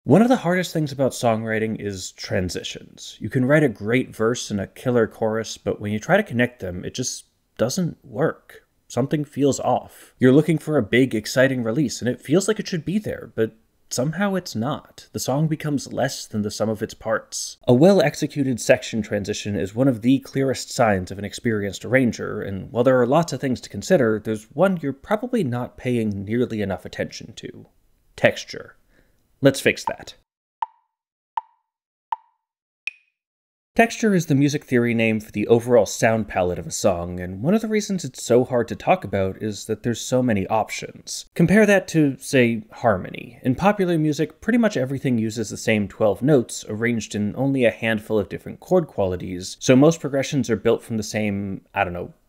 One of the hardest things about songwriting is transitions. You can write a great verse and a killer chorus, but when you try to connect them, it just doesn't work. Something feels off. You're looking for a big, exciting release, and it feels like it should be there, but somehow it's not. The song becomes less than the sum of its parts. A well-executed section transition is one of the clearest signs of an experienced arranger, and while there are lots of things to consider, there's one you're probably not paying nearly enough attention to. Texture. Let's fix that. Texture is the music theory name for the overall sound palette of a song, and one of the reasons it's so hard to talk about is that there's so many options. Compare that to, say, harmony. In popular music, pretty much everything uses the same 12 notes, arranged in only a handful of different chord qualities, so most progressions are built from the same,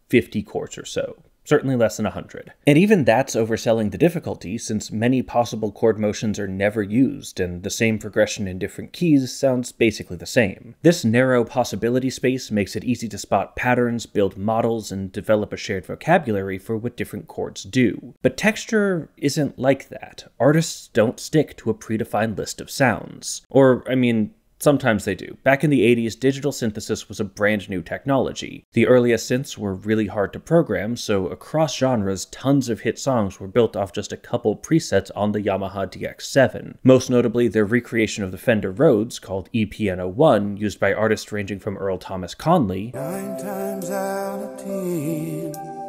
50 chords or so. Certainly less than 100. And even that's overselling the difficulty, since many possible chord motions are never used, and the same progression in different keys sounds basically the same. This narrow possibility space makes it easy to spot patterns, build models, and develop a shared vocabulary for what different chords do. But texture isn't like that. Artists don't stick to a predefined list of sounds. Sometimes they do. Back in the 80s, digital synthesis was a brand new technology. The earliest synths were really hard to program, so across genres, tons of hit songs were built off just a couple presets on the Yamaha DX7. Most notably, their recreation of the Fender Rhodes, called EPN01, used by artists ranging from Earl Thomas Conley 9 times out of 10,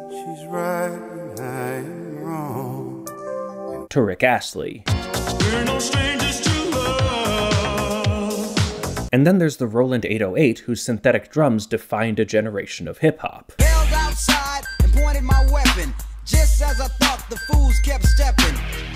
she's right and I am wrong, to Rick Astley. We're no strangers to love. And then there's the Roland 808, whose synthetic drums defined a generation of hip-hop. Held outside and pointed my weapon, just as I thought the fools kept stepping.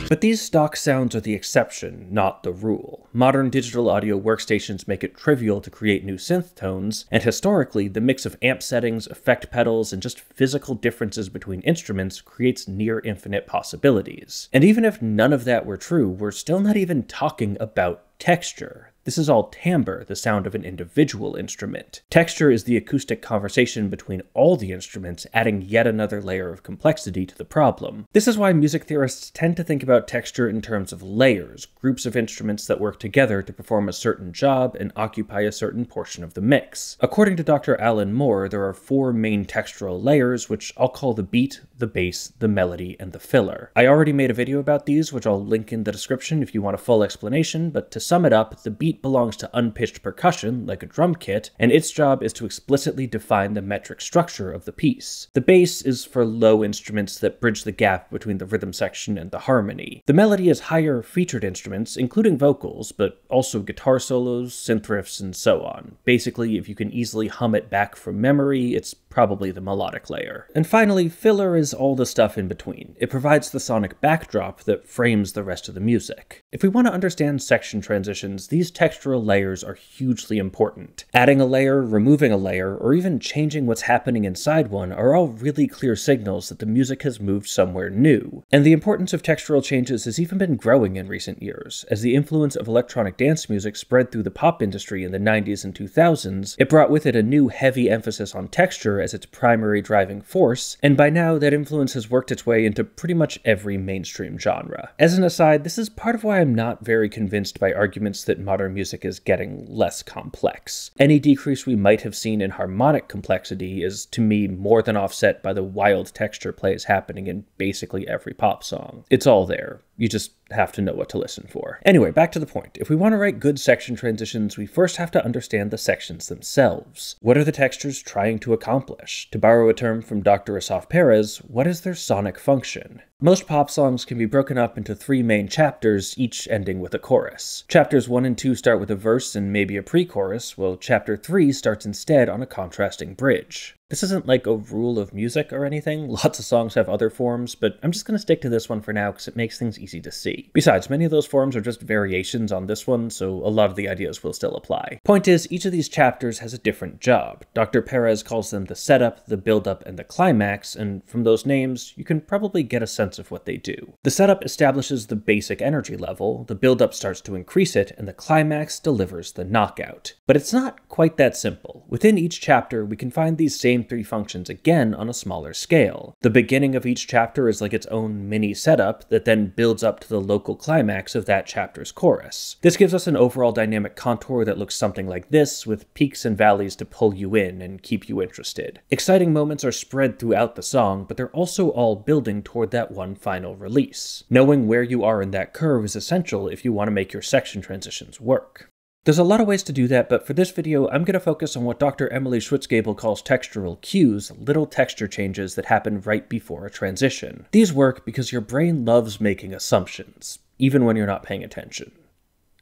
But these stock sounds are the exception, not the rule. Modern digital audio workstations make it trivial to create new synth tones, and historically, the mix of amp settings, effect pedals, and just physical differences between instruments creates near infinite possibilities. And even if none of that were true, we're still not even talking about texture. This is all timbre, the sound of an individual instrument. Texture is the acoustic conversation between all the instruments, adding yet another layer of complexity to the problem. This is why music theorists tend to think about texture in terms of layers, groups of instruments that work together to perform a certain job and occupy a certain portion of the mix. According to Dr. Alan Moore, there are 4 main textural layers, which I'll call the beat, the bass, the melody, and the filler. I already made a video about these, which I'll link in the description if you want a full explanation, but to sum it up, the beat belongs to unpitched percussion, like a drum kit, and its job is to explicitly define the metric structure of the piece. The bass is for low instruments that bridge the gap between the rhythm section and the harmony. The melody is higher featured instruments, including vocals, but also guitar solos, synth riffs, and so on. Basically, if you can easily hum it back from memory, it's probably the melodic layer. And finally, filler is all the stuff in between. It provides the sonic backdrop that frames the rest of the music. If we want to understand section transitions, these textural layers are hugely important. Adding a layer, removing a layer, or even changing what's happening inside one are all really clear signals that the music has moved somewhere new. And the importance of textural changes has even been growing in recent years. As the influence of electronic dance music spread through the pop industry in the 90s and 2000s, it brought with it a new heavy emphasis on texture as its primary driving force, and by now that influence has worked its way into pretty much every mainstream genre. As an aside, this is part of why I'm not very convinced by arguments that modern music is getting less complex. Any decrease we might have seen in harmonic complexity is, to me, more than offset by the wild texture plays happening in basically every pop song. It's all there. You just have to know what to listen for. Anyway, back to the point. If we want to write good section transitions, we first have to understand the sections themselves. What are the textures trying to accomplish? To borrow a term from Dr. Asaf Perez, what is their sonic function? Most pop songs can be broken up into 3 main chapters, each ending with a chorus. Chapters 1 and 2 start with a verse and maybe a pre-chorus, while chapter 3 starts instead on a contrasting bridge. This isn't like a rule of music or anything. Lots of songs have other forms, but I'm just going to stick to this one for now because it makes things easy to see. Besides, many of those forms are just variations on this one, so a lot of the ideas will still apply. Point is, each of these chapters has a different job. Dr. Perez calls them the setup, the build-up, and the climax, and from those names, you can probably get a sense sense of what they do. The setup establishes the basic energy level, the build-up starts to increase it, and the climax delivers the knockout. But it's not quite that simple. Within each chapter, we can find these same three functions again on a smaller scale. The beginning of each chapter is like its own mini setup that then builds up to the local climax of that chapter's chorus. This gives us an overall dynamic contour that looks something like this, with peaks and valleys to pull you in and keep you interested. Exciting moments are spread throughout the song, but they're also all building toward that one final release. Knowing where you are in that curve is essential if you want to make your section transitions work. There's a lot of ways to do that, but for this video, I'm going to focus on what Dr. Emily Schwitzgebel calls textural cues, little texture changes that happen right before a transition. These work because your brain loves making assumptions, even when you're not paying attention.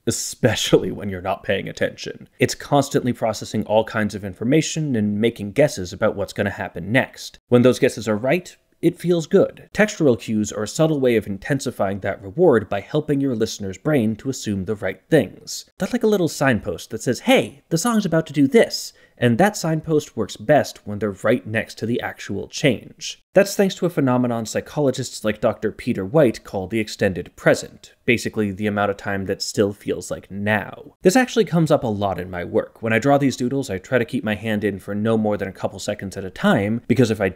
Especially when you're not paying attention. It's constantly processing all kinds of information and making guesses about what's going to happen next. When those guesses are right, it feels good. Textural cues are a subtle way of intensifying that reward by helping your listener's brain to assume the right things. That's like a little signpost that says, hey, the song's about to do this, and that signpost works best when they're right next to the actual change. That's thanks to a phenomenon psychologists like Dr. Peter White call the extended present, basically the amount of time that still feels like now. This actually comes up a lot in my work. When I draw these doodles, I try to keep my hand in for no more than a couple seconds at a time, because if I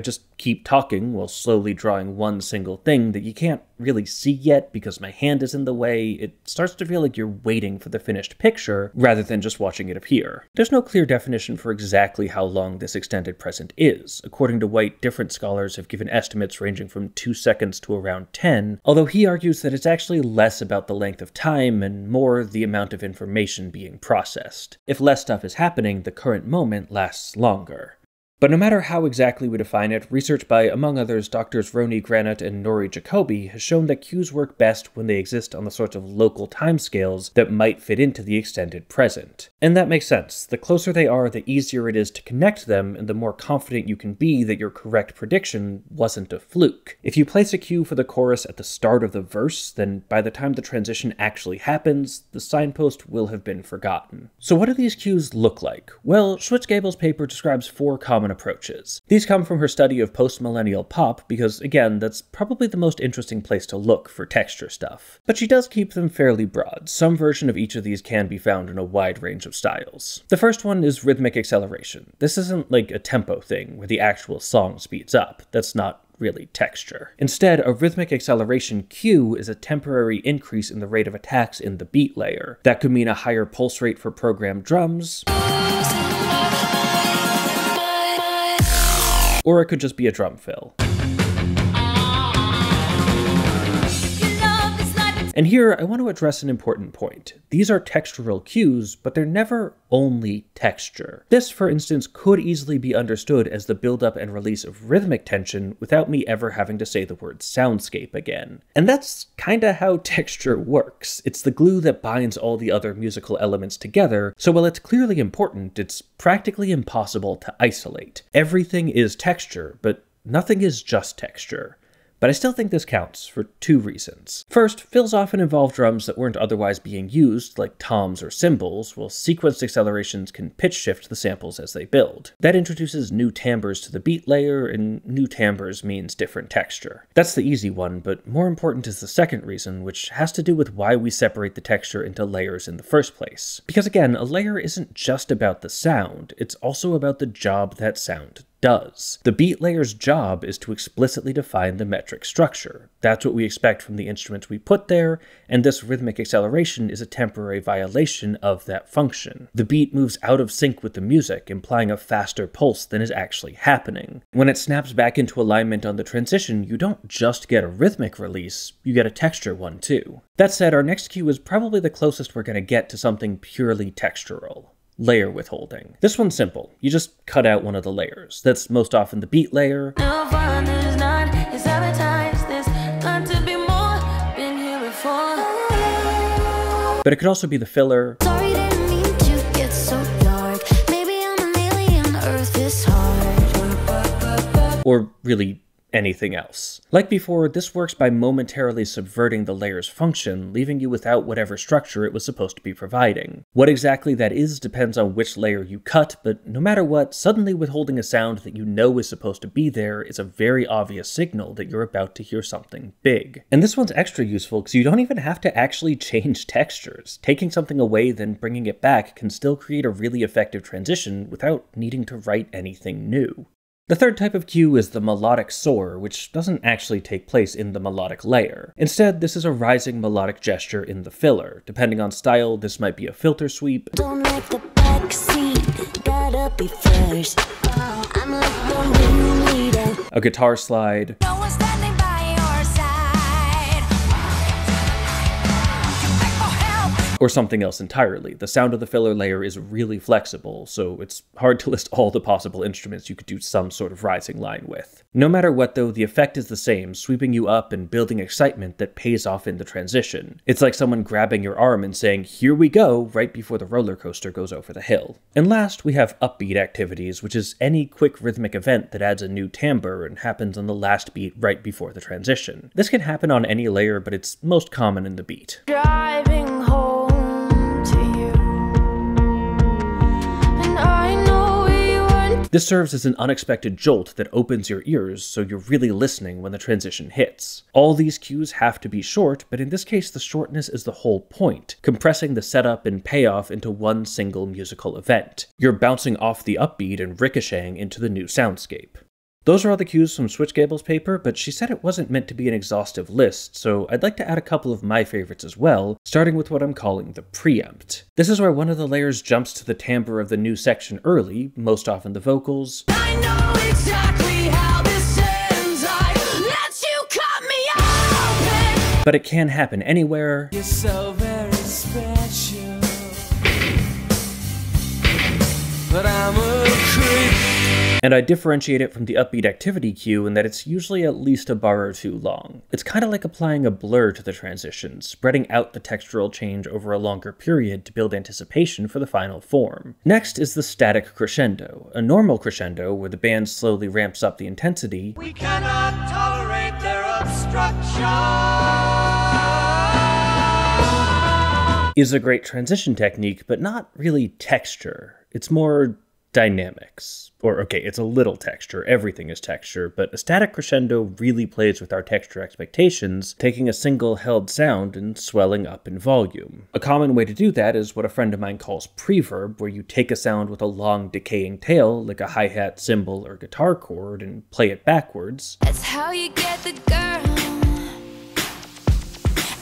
just keep talking while slowly drawing one single thing that you can't really see yet because my hand is in the way, it starts to feel like you're waiting for the finished picture rather than just watching it appear. There's no clear definition for exactly how long this extended present is. According to White, different scholars have given estimates ranging from 2 seconds to around 10, although he argues that it's actually less about the length of time and more the amount of information being processed. If less stuff is happening, the current moment lasts longer. But no matter how exactly we define it, research by, among others, Drs. Roni Granat and Nori Jacobi has shown that cues work best when they exist on the sorts of local timescales that might fit into the extended present. And that makes sense. The closer they are, the easier it is to connect them, and the more confident you can be that your correct prediction wasn't a fluke. If you place a cue for the chorus at the start of the verse, then by the time the transition actually happens, the signpost will have been forgotten. So what do these cues look like? Well, Schwitzgebel's paper describes 4 common approaches. These come from her study of post-millennial pop because, again, that's probably the most interesting place to look for texture stuff. But she does keep them fairly broad. Some version of each of these can be found in a wide range of styles. The first one is rhythmic acceleration. This isn't like a tempo thing where the actual song speeds up. That's not really texture. Instead, a rhythmic acceleration cue is a temporary increase in the rate of attacks in the beat layer. That could mean a higher pulse rate for programmed drums, or it could just be a drum fill. And here, I want to address an important point. These are textural cues, but they're never only texture. This, for instance, could easily be understood as the buildup and release of rhythmic tension without me ever having to say the word soundscape again. And that's kinda how texture works. It's the glue that binds all the other musical elements together, so while it's clearly important, it's practically impossible to isolate. Everything is texture, but nothing is just texture. But I still think this counts for 2 reasons. First, fills often involve drums that weren't otherwise being used, like toms or cymbals, while sequenced accelerations can pitch shift the samples as they build. That introduces new timbres to the beat layer, and new timbres means different texture. That's the easy one, but more important is the second reason, which has to do with why we separate the texture into layers in the first place. Because again, a layer isn't just about the sound, it's also about the job that sound does. The beat layer's job is to explicitly define the metric structure. That's what we expect from the instruments we put there, and this rhythmic acceleration is a temporary violation of that function. The beat moves out of sync with the music, implying a faster pulse than is actually happening. When it snaps back into alignment on the transition, you don't just get a rhythmic release, you get a texture one too. That said, our next cue is probably the closest we're going to get to something purely textural. Layer withholding. This one's simple. You just cut out one of the layers. That's most often the beat layer, but it could also be the filler, or really anything else. Like before, this works by momentarily subverting the layer's function, leaving you without whatever structure it was supposed to be providing. What exactly that is depends on which layer you cut, but no matter what, suddenly withholding a sound that you know is supposed to be there is a very obvious signal that you're about to hear something big. And this one's extra useful because you don't even have to actually change textures. Taking something away, then bringing it back can still create a really effective transition without needing to write anything new. The third type of cue is the melodic soar, which doesn't actually take place in the melodic layer. Instead, this is a rising melodic gesture in the filler. Depending on style, this might be a filter sweep, Don't like the back seat, gotta be first. I'm like the ringleader. a guitar slide, No one's standing by your side. You beg for help. or something else entirely. The sound of the filler layer is really flexible, so it's hard to list all the possible instruments you could do some sort of rising line with. No matter what though, the effect is the same, sweeping you up and building excitement that pays off in the transition. It's like someone grabbing your arm and saying, "Here we go," right before the roller coaster goes over the hill. And last, we have upbeat activities, which is any quick rhythmic event that adds a new timbre and happens on the last beat right before the transition. This can happen on any layer, but it's most common in the beat. Driving home to you. And I know we weren't. This serves as an unexpected jolt that opens your ears, so you're really listening when the transition hits. All these cues have to be short, but in this case the shortness is the whole point, compressing the setup and payoff into one single musical event. You're bouncing off the upbeat and ricocheting into the new soundscape. Those are all the cues from Switch Gable's paper, but she said it wasn't meant to be an exhaustive list, so I'd like to add a couple of my favorites as well, starting with what I'm calling the preempt. This is where one of the layers jumps to the timbre of the new section early, most often the vocals, I know exactly how this ends. I let you cut me open. but it can happen anywhere, You're so very special, but I'm a creep. and I differentiate it from the upbeat activity cue in that it's usually at least a bar or two long. It's kind of like applying a blur to the transition, spreading out the textural change over a longer period to build anticipation for the final form. Next is the static crescendo, a normal crescendo where the band slowly ramps up the intensity, We cannot tolerate their obstruction. is a great transition technique, but not really texture. It's more dynamics. Or, okay, it's a little texture, everything is texture, but a static crescendo really plays with our texture expectations, taking a single held sound and swelling up in volume. A common way to do that is what a friend of mine calls preverb, where you take a sound with a long decaying tail, like a hi-hat, cymbal, or guitar chord, and play it backwards, That's how you get the girl.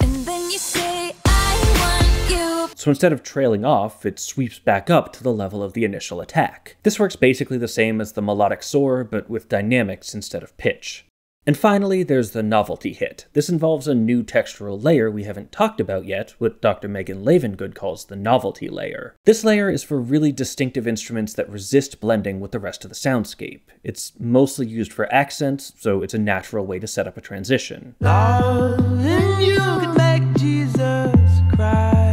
And then you say, I want you. so instead of trailing off, it sweeps back up to the level of the initial attack. This works basically the same as the melodic soar, but with dynamics instead of pitch. And finally, there's the novelty hit. This involves a new textural layer we haven't talked about yet, what Dr. Megan Lavengood calls the novelty layer. This layer is for really distinctive instruments that resist blending with the rest of the soundscape. It's mostly used for accents, so it's a natural way to set up a transition. Loving you could make Jesus cry.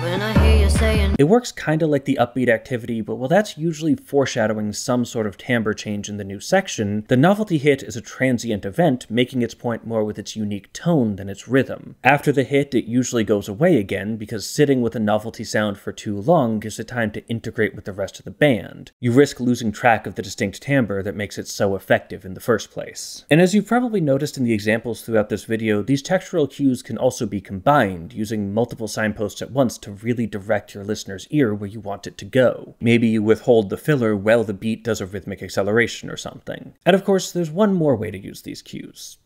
When I hear you saying, It works kinda like the upbeat activity, but while that's usually foreshadowing some sort of timbre change in the new section, the novelty hit is a transient event, making its point more with its unique tone than its rhythm. After the hit, it usually goes away again, because sitting with a novelty sound for too long gives it time to integrate with the rest of the band. You risk losing track of the distinct timbre that makes it so effective in the first place. And as you've probably noticed in the examples throughout this video, these textural cues can also be combined, using multiple signposts at once to really direct your listener's ear where you want it to go. Maybe you withhold the filler while the beat does a rhythmic acceleration or something. And of course, there's one more way to use these cues.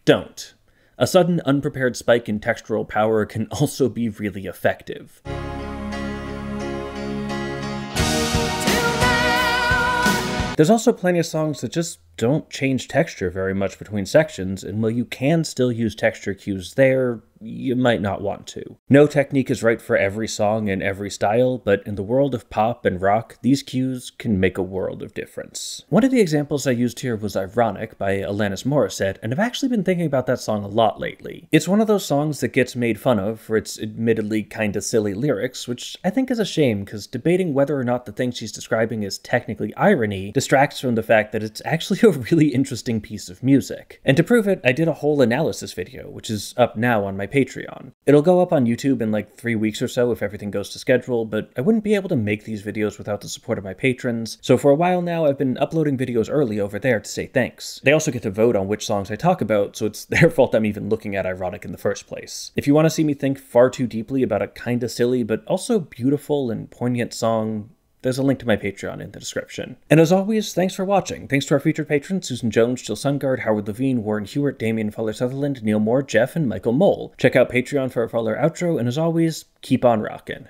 Don't. A sudden, unprepared spike in textural power can also be really effective. There's also plenty of songs that just don't change texture very much between sections, and while you can still use texture cues there, you might not want to. No technique is right for every song and every style, but in the world of pop and rock, these cues can make a world of difference. One of the examples I used here was Ironic by Alanis Morissette, and I've actually been thinking about that song a lot lately. It's one of those songs that gets made fun of for its admittedly kinda silly lyrics, which I think is a shame, because debating whether or not the thing she's describing is technically irony distracts from the fact that it's actually a really interesting piece of music. And to prove it, I did a whole analysis video, which is up now on my Patreon. It'll go up on YouTube in like 3 weeks or so if everything goes to schedule, but I wouldn't be able to make these videos without the support of my patrons, so for a while now I've been uploading videos early over there to say thanks. They also get to vote on which songs I talk about, so it's their fault I'm even looking at ironic in the first place. If you want to see me think far too deeply about a kinda silly but also beautiful and poignant song, there's a link to my Patreon in the description. And as always, thanks for watching. Thanks to our featured patrons, Susan Jones, Jill Sungard, Howard Levine, Warren Hewitt, Damian Fuller-Sutherland, Neil Moore, Jeff, and Michael Mole. Check out Patreon for our Fuller outro, and as always, keep on rockin'.